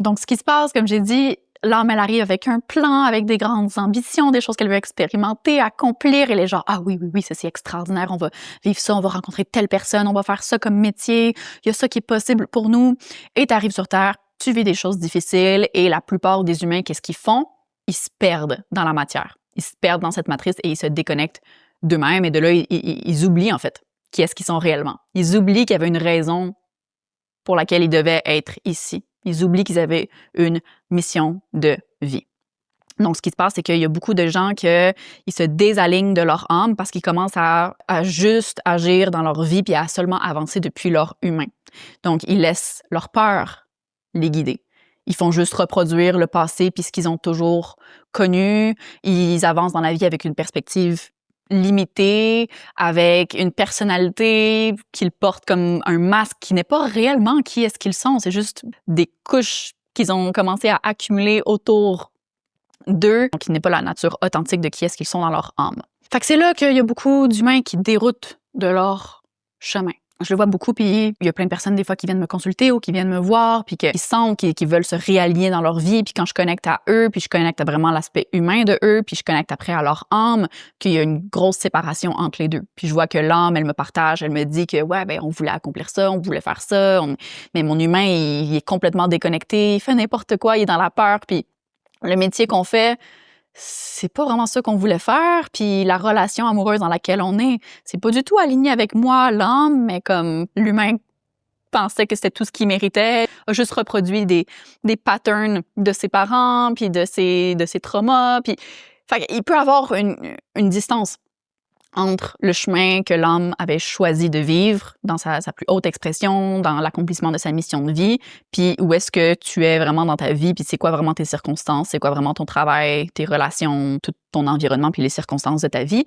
Donc, ce qui se passe, comme j'ai dit, l'âme, elle arrive avec un plan, avec des grandes ambitions, des choses qu'elle veut expérimenter, accomplir. Elle est genre, ah oui, oui, oui, ça c'est extraordinaire, on va vivre ça, on va rencontrer telle personne, on va faire ça comme métier, il y a ça qui est possible pour nous. Et tu arrives sur Terre, tu vis des choses difficiles et la plupart des humains, qu'est-ce qu'ils font? Ils se perdent dans la matière. Ils se perdent dans cette matrice et ils se déconnectent d'eux-mêmes. Et de là, ils oublient en fait qui est-ce qu'ils sont réellement. Ils oublient qu'il y avait une raison pour laquelle ils devaient être ici. Ils oublient qu'ils avaient une mission de vie. Donc, ce qui se passe, c'est qu'il y a beaucoup de gens qui se désalignent de leur âme parce qu'ils commencent à juste agir dans leur vie puis à seulement avancer depuis leur humain. Donc, ils laissent leur peur les guider. Ils font juste reproduire le passé puis ce qu'ils ont toujours connu. Ils avancent dans la vie avec une perspective limitée, avec une personnalité qu'ils portent comme un masque qui n'est pas réellement qui est-ce qu'ils sont. C'est juste des couches qu'ils ont commencé à accumuler autour d'eux, qui n'est pas la nature authentique de qui est-ce qu'ils sont dans leur âme. Fait que c'est là qu'il y a beaucoup d'humains qui déroutent de leur chemin. Je le vois beaucoup, puis il y a plein de personnes des fois qui viennent me consulter ou qui viennent me voir, puis qui sentent qu'ils veulent se réaligner dans leur vie, puis quand je connecte à eux, puis je connecte à vraiment l'aspect humain de eux, puis je connecte après à leur âme, qu'il y a une grosse séparation entre les deux. Puis je vois que l'âme, elle me partage, elle me dit que ouais, ben on voulait accomplir ça, on voulait faire ça, mais mon humain, il est complètement déconnecté, il fait n'importe quoi, il est dans la peur, puis le métier qu'on fait, c'est pas vraiment ça qu'on voulait faire, puis la relation amoureuse dans laquelle on est, c'est pas du tout aligné avec moi, l'âme, mais comme l'humain pensait que c'était tout ce qu'il méritait, a juste reproduit des patterns de ses parents, puis de ses traumas, puis fait il peut avoir une distance entre le chemin que l'âme avait choisi de vivre dans sa plus haute expression, dans l'accomplissement de sa mission de vie, puis où est-ce que tu es vraiment dans ta vie, puis c'est quoi vraiment tes circonstances, c'est quoi vraiment ton travail, tes relations, tout ton environnement, puis les circonstances de ta vie.